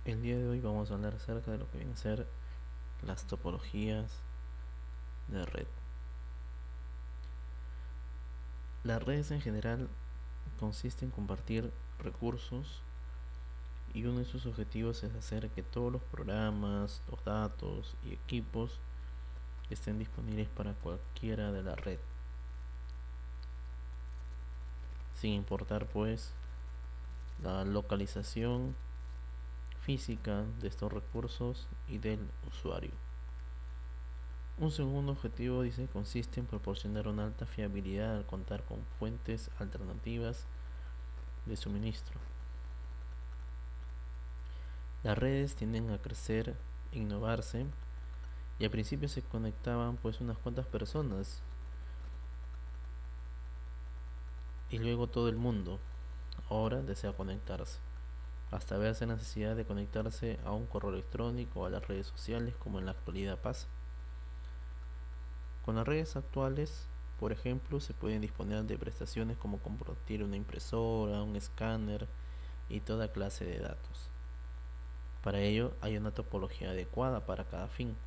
El día de hoy vamos a hablar acerca de lo que vienen a ser las topologías de red. Las redes en general consisten en compartir recursos y uno de sus objetivos es hacer que todos los programas, los datos y equipos estén disponibles para cualquiera de la red, sin importar pues la localización física de estos recursos y del usuario. Un segundo objetivo, dice, consiste en proporcionar una alta fiabilidad al contar con fuentes alternativas de suministro. Las redes tienden a crecer, innovarse, y al principio se conectaban pues unas cuantas personas y luego todo el mundo ahora desea conectarse, hasta verse la necesidad de conectarse a un correo electrónico o a las redes sociales como en la actualidad pasa. Con las redes actuales, por ejemplo, se pueden disponer de prestaciones como compartir una impresora, un escáner y toda clase de datos. Para ello hay una topología adecuada para cada fin.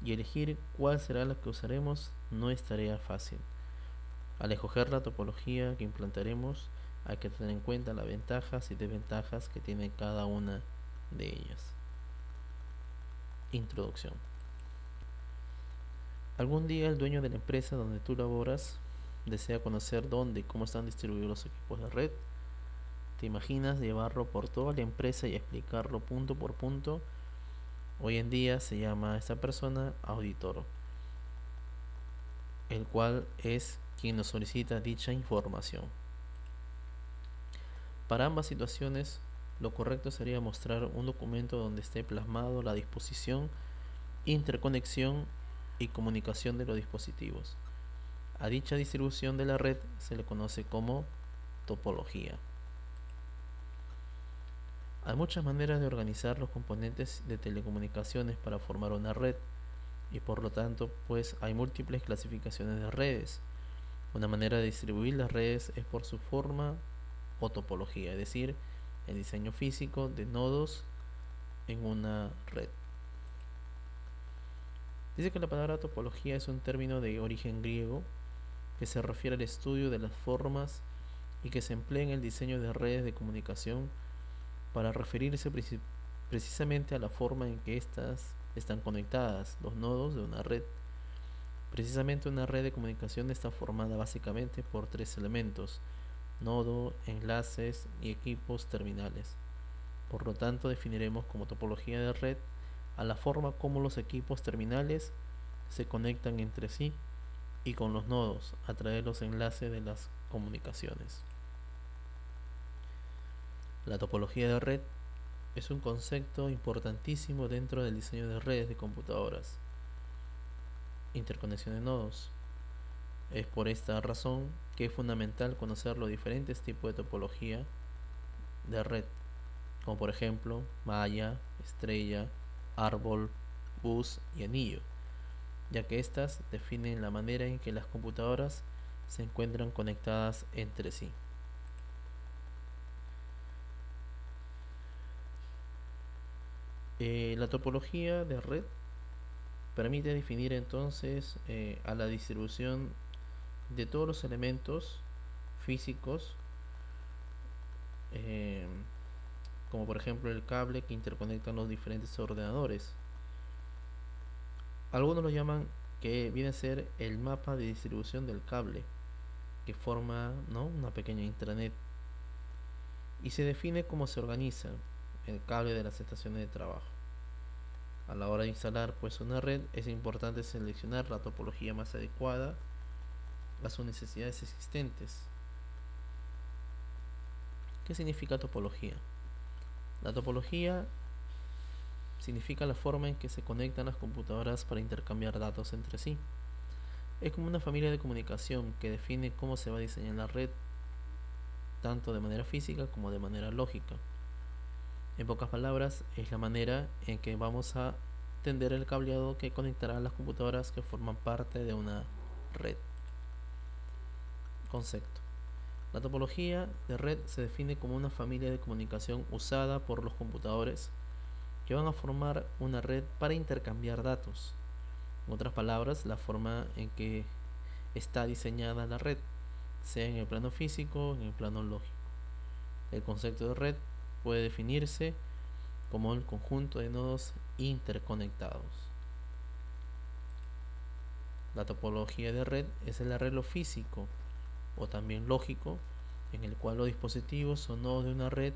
Y elegir cuál será la que usaremos no es tarea fácil. Al escoger la topología que implantaremos, hay que tener en cuenta las ventajas y desventajas que tiene cada una de ellas. Introducción. Algún día el dueño de la empresa donde tú laboras desea conocer dónde y cómo están distribuidos los equipos de red. ¿Te imaginas llevarlo por toda la empresa y explicarlo punto por punto? Hoy en día se llama a esta persona auditor, el cual es quien nos solicita dicha información. Para ambas situaciones, lo correcto sería mostrar un documento donde esté plasmado la disposición, interconexión y comunicación de los dispositivos. A dicha distribución de la red se le conoce como topología. Hay muchas maneras de organizar los componentes de telecomunicaciones para formar una red y por lo tanto pues hay múltiples clasificaciones de redes. Una manera de distribuir las redes es por su forma o topología, es decir, el diseño físico de nodos en una red. Dice que la palabra topología es un término de origen griego que se refiere al estudio de las formas y que se emplea en el diseño de redes de comunicación para referirse precisamente a la forma en que éstas están conectadas, los nodos de una red. Precisamente una red de comunicación está formada básicamente por tres elementos: nodo, enlaces y equipos terminales. Por lo tanto, definiremos como topología de red a la forma como los equipos terminales se conectan entre sí y con los nodos a través de los enlaces de las comunicaciones. La topología de red es un concepto importantísimo dentro del diseño de redes de computadoras. Interconexión de nodos. Es por esta razón que es fundamental conocer los diferentes tipos de topología de red, como por ejemplo malla, estrella, árbol, bus y anillo, ya que éstas definen la manera en que las computadoras se encuentran conectadas entre sí. La topología de red permite definir entonces a la distribución de todos los elementos físicos, eh, como por ejemplo el cable que interconectan los diferentes ordenadores. Algunos lo llaman que viene a ser el mapa de distribución del cable, que forma, ¿no?, una pequeña intranet, y se define cómo se organiza el cable de las estaciones de trabajo. A la hora de instalar pues una red es importante seleccionar la topología más adecuada a sus necesidades existentes. ¿Qué significa topología? La topología significa la forma en que se conectan las computadoras para intercambiar datos entre sí. Es como una familia de comunicación que define cómo se va a diseñar la red, tanto de manera física como de manera lógica. En pocas palabras, es la manera en que vamos a tender el cableado que conectará las computadoras que forman parte de una red. Concepto. La topología de red se define como una familia de comunicación usada por los computadores que van a formar una red para intercambiar datos. En otras palabras, la forma en que está diseñada la red, sea en el plano físico o en el plano lógico. El concepto de red puede definirse como el conjunto de nodos interconectados. La topología de red es el arreglo físico o también lógico en el cual los dispositivos son nodos de una red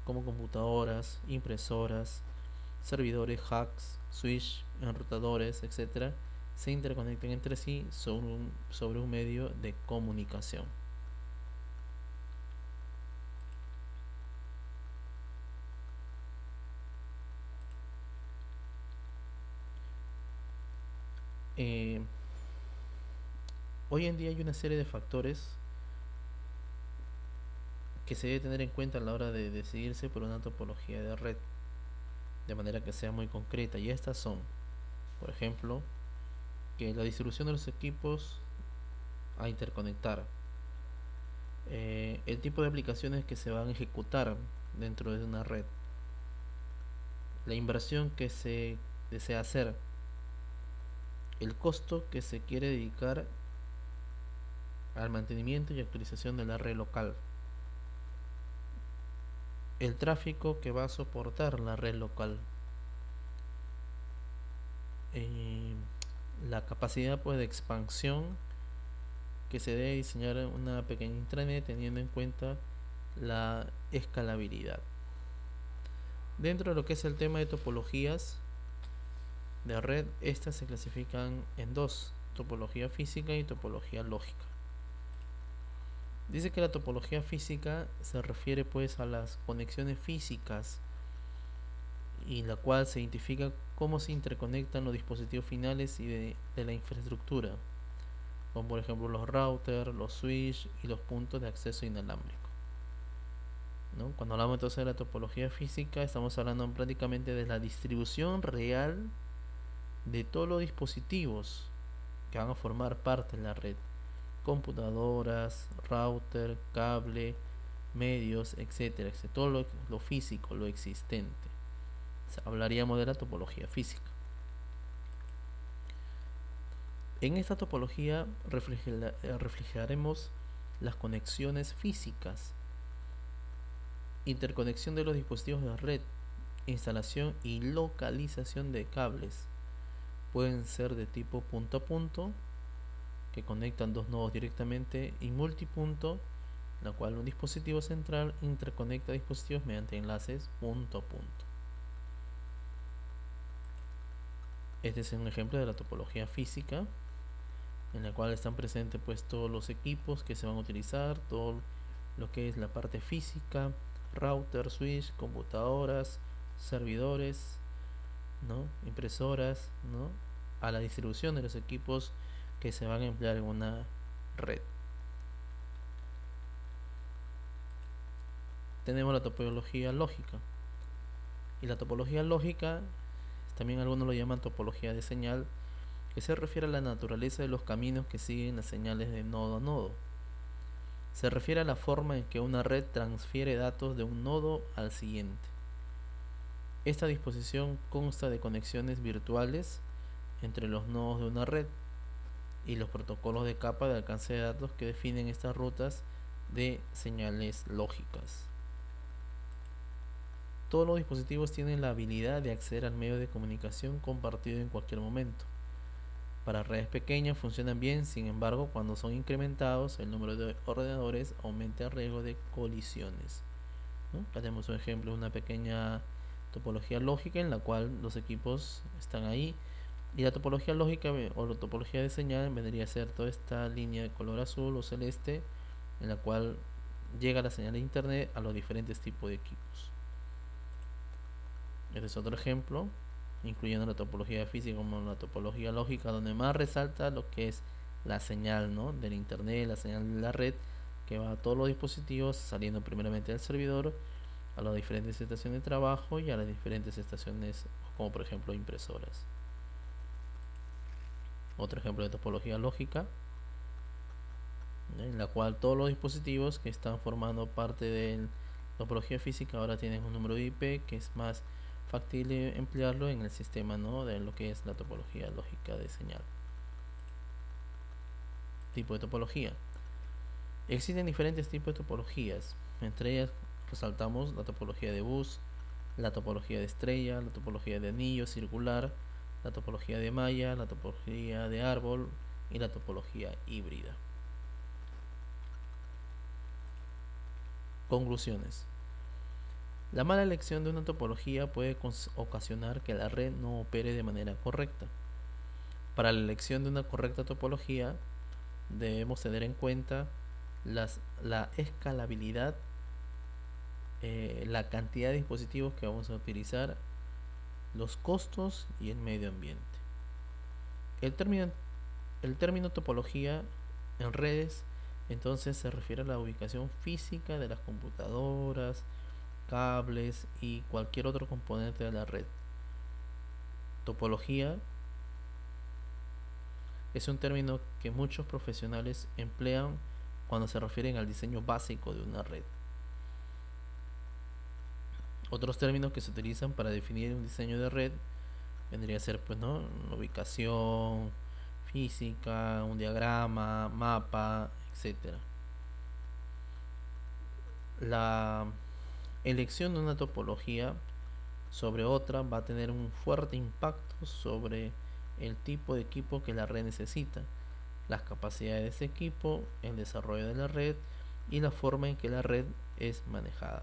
como computadoras, impresoras, servidores, hacks, switch, enrutadores, etc., se interconectan entre sí sobre un medio de comunicación. Hoy en día hay una serie de factores que se debe tener en cuenta a la hora de decidirse por una topología de red, de manera que sea muy concreta, y estas son, por ejemplo, que la distribución de los equipos a interconectar, el tipo de aplicaciones que se van a ejecutar dentro de una red, la inversión que se desea hacer, el costo que se quiere dedicar al mantenimiento y actualización de la red local, el tráfico que va a soportar la red local, la capacidad pues de expansión que se debe diseñar una pequeña intranet teniendo en cuenta la escalabilidad. Dentro de lo que es el tema de topologías de red, estas se clasifican en dos: topología física y topología lógica. Dice que la topología física se refiere pues a las conexiones físicas y la cual se identifica cómo se interconectan los dispositivos finales y de la infraestructura, como por ejemplo los routers, los switch y los puntos de acceso inalámbrico, ¿no? Cuando hablamos entonces de la topología física, estamos hablando prácticamente de la distribución real de todos los dispositivos que van a formar parte de la red: computadoras, router, cable, medios, etcétera, todo lo físico, lo existente. O sea, hablaríamos de la topología física. En esta topología reflejaremos las conexiones físicas, interconexión de los dispositivos de red, instalación y localización de cables. Pueden ser de tipo punto a punto, que conectan dos nodos directamente, y multipunto, la cual un dispositivo central interconecta dispositivos mediante enlaces punto a punto. Este es un ejemplo de la topología física, en la cual están presentes pues todos los equipos que se van a utilizar, todo lo que es la parte física, router, switch, computadoras, servidores, ¿no? Impresoras, ¿no? A la distribución de los equipos que se van a emplear en una red. Tenemos la topología lógica, y la topología lógica también algunos lo llaman topología de señal, que se refiere a la naturaleza de los caminos que siguen las señales de nodo a nodo. Se refiere a la forma en que una red transfiere datos de un nodo al siguiente. Esta disposición consta de conexiones virtuales entre los nodos de una red y los protocolos de capa de alcance de datos que definen estas rutas de señales lógicas. Todos los dispositivos tienen la habilidad de acceder al medio de comunicación compartido en cualquier momento. Para redes pequeñas funcionan bien, sin embargo, cuando son incrementados, el número de ordenadores aumenta el riesgo de colisiones, ¿no? Acá tenemos un ejemplo de una pequeña topología lógica en la cual los equipos están ahí, y la topología lógica o la topología de señal vendría a ser toda esta línea de color azul o celeste en la cual llega la señal de internet a los diferentes tipos de equipos. Este es otro ejemplo, incluyendo la topología física como la topología lógica, donde más resalta lo que es la señal, ¿no? Del internet, la señal de la red, que va a todos los dispositivos, saliendo primeramente del servidor, a las diferentes estaciones de trabajo y a las diferentes estaciones, como por ejemplo impresoras. Otro ejemplo de topología lógica, en la cual todos los dispositivos que están formando parte de la topología física ahora tienen un número de IP que es más factible emplearlo en el sistema, ¿no?, de lo que es la topología lógica de señal. Tipo de topología. Existen diferentes tipos de topologías. Entre ellas resaltamos la topología de bus, la topología de estrella, la topología de anillo circular, la topología de malla, la topología de árbol y la topología híbrida. Conclusiones. La mala elección de una topología puede ocasionar que la red no opere de manera correcta. Para la elección de una correcta topología debemos tener en cuenta la escalabilidad, la cantidad de dispositivos que vamos a utilizar, los costos y el medio ambiente. El término topología en redes entonces se refiere a la ubicación física de las computadoras, cables y cualquier otro componente de la red. Topología es un término que muchos profesionales emplean cuando se refieren al diseño básico de una red. Otros términos que se utilizan para definir un diseño de red vendría a ser, pues, ¿no?, ubicación física, un diagrama, mapa, etc. La elección de una topología sobre otra va a tener un fuerte impacto sobre el tipo de equipo que la red necesita, las capacidades de ese equipo, el desarrollo de la red y la forma en que la red es manejada.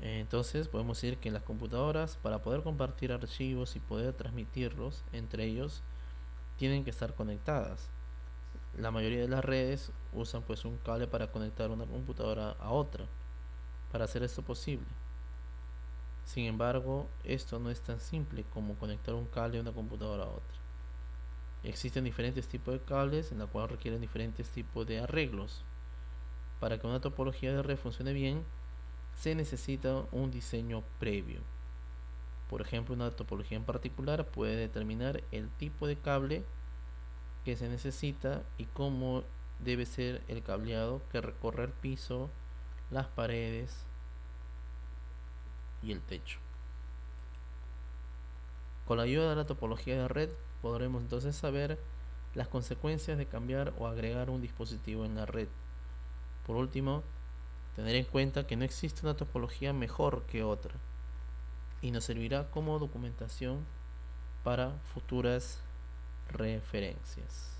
Entonces podemos decir que las computadoras, para poder compartir archivos y poder transmitirlos entre ellos, tienen que estar conectadas. La mayoría de las redes usan pues un cable para conectar una computadora a otra, para hacer esto posible. Sin embargo, esto no es tan simple como conectar un cable de una computadora a otra. Existen diferentes tipos de cables en la cual requieren diferentes tipos de arreglos. Para que una topología de red funcione bien, se necesita un diseño previo. Por ejemplo, una topología en particular puede determinar el tipo de cable que se necesita y cómo debe ser el cableado que recorre el piso, las paredes y el techo. Con la ayuda de la topología de red podremos entonces saber las consecuencias de cambiar o agregar un dispositivo en la red. Por último, tener en cuenta que no existe una topología mejor que otra y nos servirá como documentación para futuras referencias.